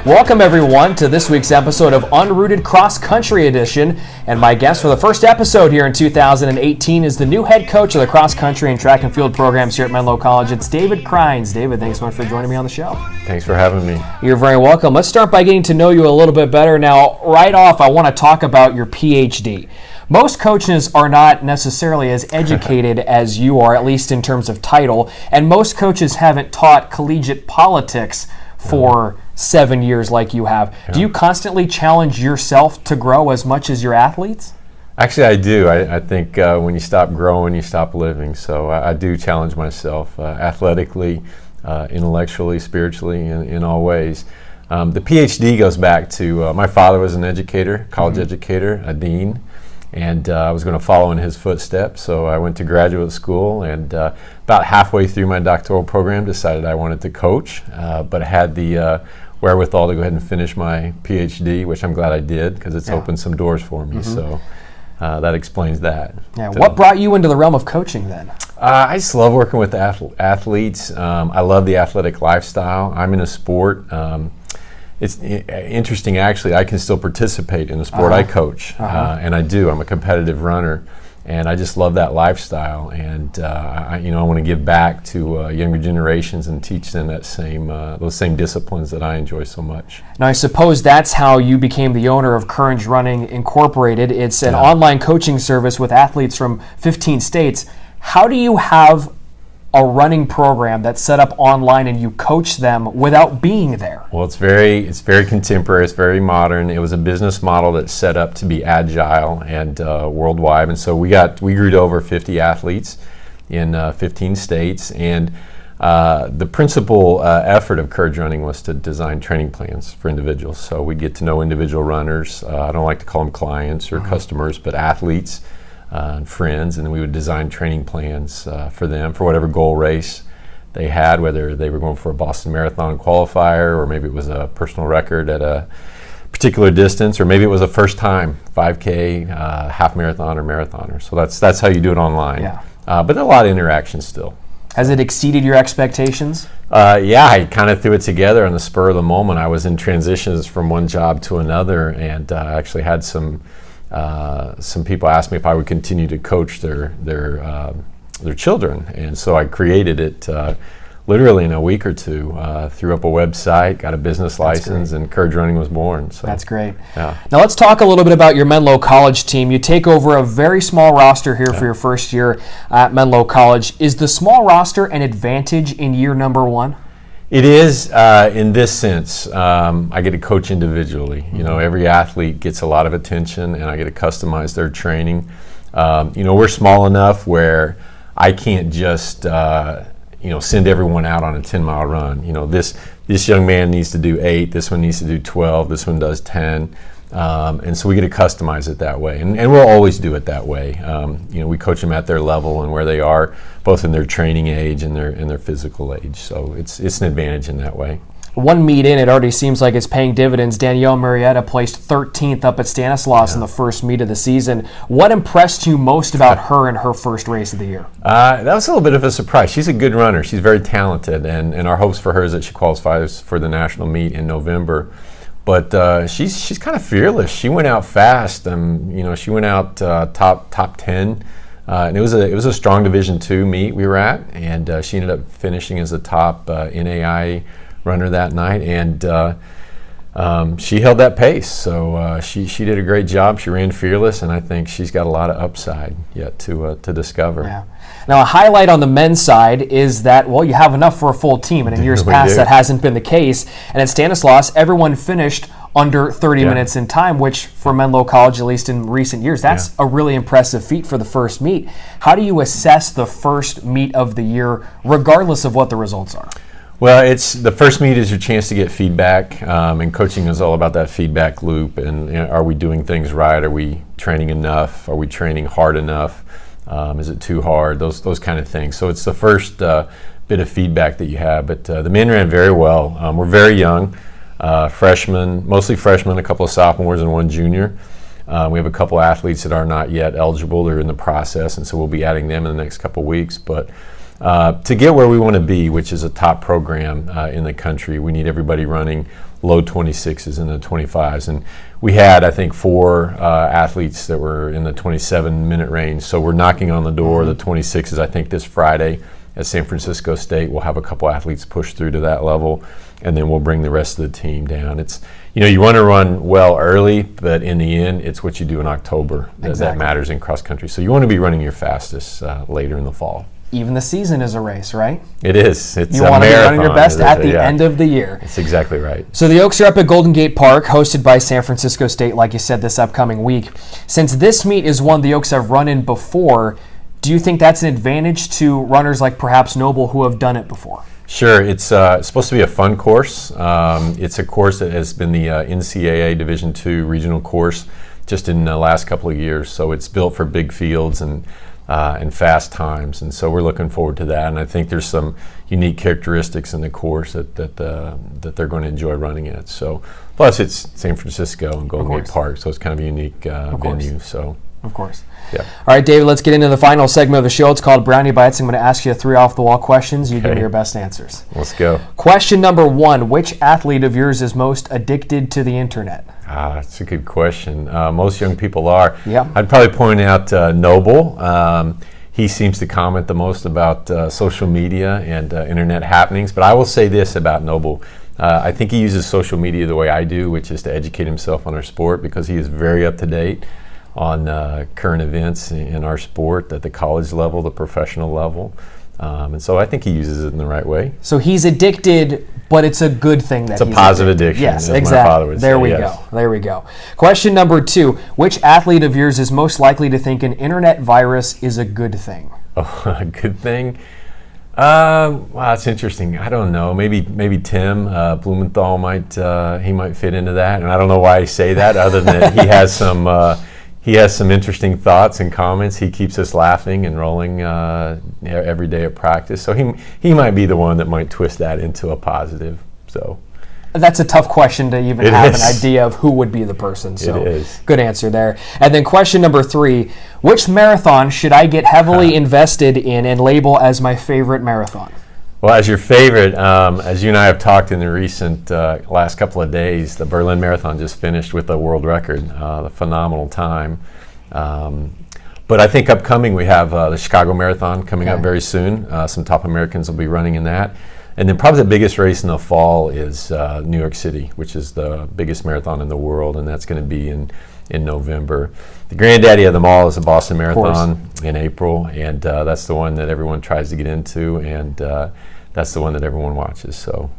Welcome everyone to this week's episode of Unrooted Cross Country Edition. And my guest for the first episode here in 2018 is the new head coach of the cross country and track and field programs here at Menlo College. It's David Crynes. David, thanks so much for joining me on the show. Thanks for having me. You're very welcome. Let's start by getting to know you a little bit better. Now, right off, I want to talk about your PhD. Most coaches are not necessarily as educated as you are, at least in terms of title, and most coaches haven't taught collegiate politics for 7 years like you have. Yeah. Do you constantly challenge yourself to grow as much as your athletes? Actually, I do. I think when you stop growing, you stop living. So I do challenge myself athletically, intellectually, spiritually, in all ways. The PhD goes back to my father was an educator, college educator, a dean, and I was going to follow in his footsteps. So I went to graduate school, and about halfway through my doctoral program, decided I wanted to coach, but I had the wherewithal to go ahead and finish my PhD, which I'm glad I did because it's opened some doors for me. So that explains that. Yeah. What brought you into the realm of coaching then? I just love working with athletes. I love the athletic lifestyle. I'm in a sport. It's interesting, actually. I can still participate in the sport I coach, and I do. I'm a competitive runner, and I just love that lifestyle. And I want to give back to younger generations and teach them that those same disciplines that I enjoy so much. Now, I suppose that's how you became the owner of Courage Running Incorporated. It's an online coaching service with athletes from 15 states. How do you have a running program that's set up online and you coach them without being there? Well, it's very contemporary, it's very modern. It was a business model that's set up to be agile and worldwide, and so we grew to over 50 athletes in 15 states, and the principal effort of Courage Running was to design training plans for individuals. So we get to know individual runners. I don't like to call them clients or customers, but athletes and friends, and then we would design training plans for them for whatever goal race they had, whether they were going for a Boston Marathon qualifier, or maybe it was a personal record at a particular distance, or maybe it was a first time 5K, half marathon or marathoner. So that's how you do it online. Yeah. But a lot of interaction still. Has it exceeded your expectations? Yeah, I kind of threw it together on the spur of the moment. I was in transitions from one job to another, and I actually had some people asked me if I would continue to coach their children, and so I created it literally in a week or two. Threw up a website, got a business license, and Courage Running was born. So that's great. Yeah. Now let's talk a little bit about your Menlo College team. You take over a very small roster here for your first year at Menlo College. Is the small roster an advantage in year number one? It is in this sense. I get to coach individually. Every athlete gets a lot of attention, and I get to customize their training. We're small enough where I can't just send everyone out on a 10-mile run. This young man needs to do 8. This one needs to do 12. This one does 10. And so we get to customize it that way, and we'll always do it that way. We coach them at their level and where they are, both in their training age and their physical age. So it's an advantage in that way. One meet in, it already seems like it's paying dividends. Danielle Murrieta placed 13th up at Stanislaus in the first meet of the season. What impressed you most about her in her first race of the year? That was a little bit of a surprise. She's a good runner. She's very talented, and our hopes for her is that she qualifies for the national meet in November. But she's kind of fearless. She went out fast. She went out top 10, and it was a strong Division II meet we were at, and she ended up finishing as the top NAI runner that night, and she held that pace. So she did a great job. She ran fearless, and I think she's got a lot of upside yet to discover. Yeah. Now, a highlight on the men's side is that, you have enough for a full team, and in years past that hasn't been the case. And at Stanislaus, everyone finished under 30 minutes in time, which for Menlo College, at least in recent years, that's a really impressive feat for the first meet. How do you assess the first meet of the year, regardless of what the results are? Well, the first meet is your chance to get feedback, and coaching is all about that feedback loop. And are we doing things right? Are we training enough? Are we training hard enough? Is it too hard? Those kind of things. So it's the first bit of feedback that you have. But the men ran very well. We're very young, freshmen, mostly freshmen, a couple of sophomores and one junior. We have a couple athletes that are not yet eligible. They're in the process, and so we'll be adding them in the next couple of weeks. But to get where we want to be, which is a top program in the country, we need everybody running low 26s and the 25s. And we had, I think, 4 athletes that were in the 27-minute range. So we're knocking on the door, the 26s, I think, this Friday at San Francisco State. We'll have a couple athletes push through to that level, and then we'll bring the rest of the team down. It's, you want to run well early, but in the end, it's what you do in October that matters in cross country. So you want to be running your fastest later in the fall. Even the season is a race, right? It is. It's you a marathon. Want to be running your best at the end of the year. That's exactly right. So the Oaks are up at Golden Gate Park, hosted by San Francisco State, like you said, this upcoming week. Since this meet is one the Oaks have run in before, do you think that's an advantage to runners like perhaps Noble who have done it before? Sure. It's supposed to be a fun course. It's a course that has been the NCAA Division II regional course just in the last couple of years. So it's built for big fields and fast times, and so we're looking forward to that. And I think there's some unique characteristics in the course that they're going to enjoy running it. So, plus it's San Francisco and Golden Gate Park, so it's kind of a unique venue. So, of course. Yeah. All right, David, let's get into the final segment of the show. It's called Brownie Bites. I'm going to ask you 3 off-the-wall questions. You give me your best answers. Let's go. Question number 1, which athlete of yours is most addicted to the internet? That's a good question. Most young people are. Yeah. I'd probably point out Noble. He seems to comment the most about social media and internet happenings. But I will say this about Noble. I think he uses social media the way I do, which is to educate himself on our sport, because he is very up to date on current events in our sport at the college level, the professional level. And so I think he uses it in the right way. So he's addicted, but it's a good thing that it's a positive addiction. Yes, as exactly. My father would there say. we Yes. go. There we go. Question number 2, which athlete of yours is most likely to think an internet virus is a good thing? Oh, a good thing? Wow, that's interesting. I don't know. Maybe Tim Blumenthal might fit into that, and I don't know why I say that, other than he has some interesting thoughts and comments. He keeps us laughing and rolling every day at practice. So he might be the one that might twist that into a positive. So that's a tough question to even have an idea of who would be the person. So it is. Good answer there. And then question number 3, which marathon should I get heavily invested in and label as my favorite marathon? Well, as your favorite, as you and I have talked in the recent last couple of days, the Berlin Marathon just finished with a world record, a phenomenal time. But I think upcoming we have the Chicago Marathon coming up very soon. Some top Americans will be running in that. And then probably the biggest race in the fall is New York City, which is the biggest marathon in the world, and that's going to be in November. The granddaddy of them all is the Boston Marathon in April, and that's the one that everyone tries to get into, and that's the one that everyone watches. So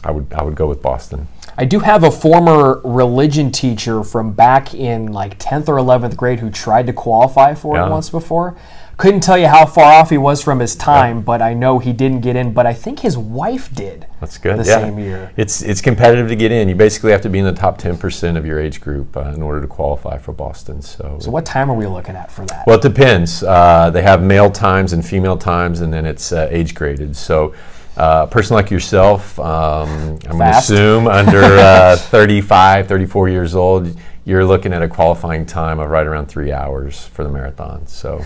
I would go with Boston. I do have a former religion teacher from back in like 10th or 11th grade who tried to qualify for it once before. Couldn't tell you how far off he was from his time, but I know he didn't get in. But I think his wife did. That's good. The same year. It's competitive to get in. You basically have to be in the top 10% of your age group in order to qualify for Boston. So what time are we looking at for that? Well, it depends. They have male times and female times, and then it's age graded. So a person like yourself, I'm going to assume under 35, 34 years old, you're looking at a qualifying time of right around 3 hours for the marathon. So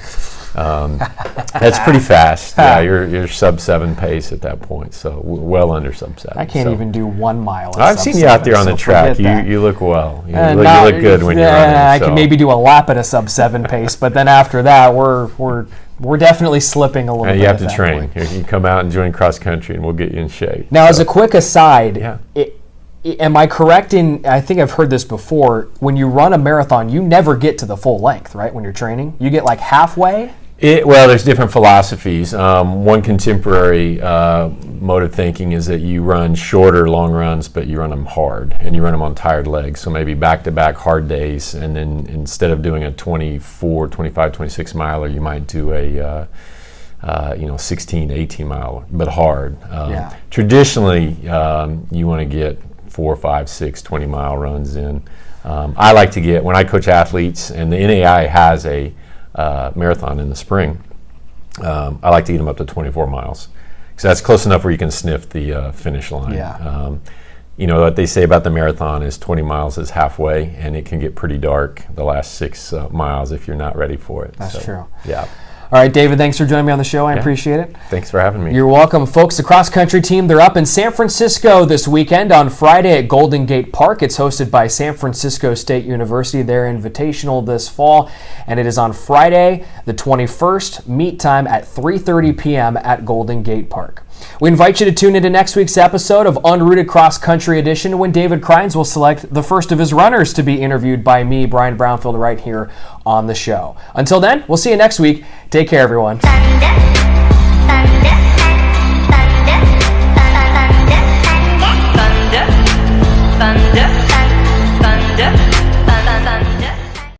that's pretty fast. Yeah, you're sub-7 pace at that point, so well under sub-7. I can't even do 1 mile. I've seen you out there on the track. You look well. You look good when you're running. I can maybe do a lap at a sub-7 pace, but then after that, we're definitely slipping a little bit. You have to train. You come out and join cross country, and we'll get you in shape. Now, as a quick aside, am I correct in, I think I've heard this before, when you run a marathon, you never get to the full length, right, when you're training? You get like halfway? Well, there's different philosophies. One contemporary mode of thinking is that you run shorter long runs, but you run them hard, and you run them on tired legs. So maybe back-to-back hard days, and then instead of doing a 24, 25, 26 miler, you might do a 16, 18 mile, but hard. Traditionally, you want to get 4, 5, 6, 20 mile runs in. I like to get, when I coach athletes, and the NAI has a marathon in the spring, I like to get them up to 24 miles, because that's close enough where you can sniff the finish line. What they say about the marathon is 20 miles is halfway, and it can get pretty dark the last 6 miles if you're not ready for it. That's true. Yeah. All right, David, thanks for joining me on the show. I appreciate it. Thanks for having me. You're welcome. Folks, the cross-country team, they're up in San Francisco this weekend on Friday at Golden Gate Park. It's hosted by San Francisco State University. They're invitational this fall, and it is on Friday, the 21st, meet time at 3:30 p.m. at Golden Gate Park. We invite you to tune into next week's episode of Unrooted Cross Country Edition when David Crynes will select the first of his runners to be interviewed by me, Brian Brownfield, right here on the show. Until then, we'll see you next week. Take care, everyone.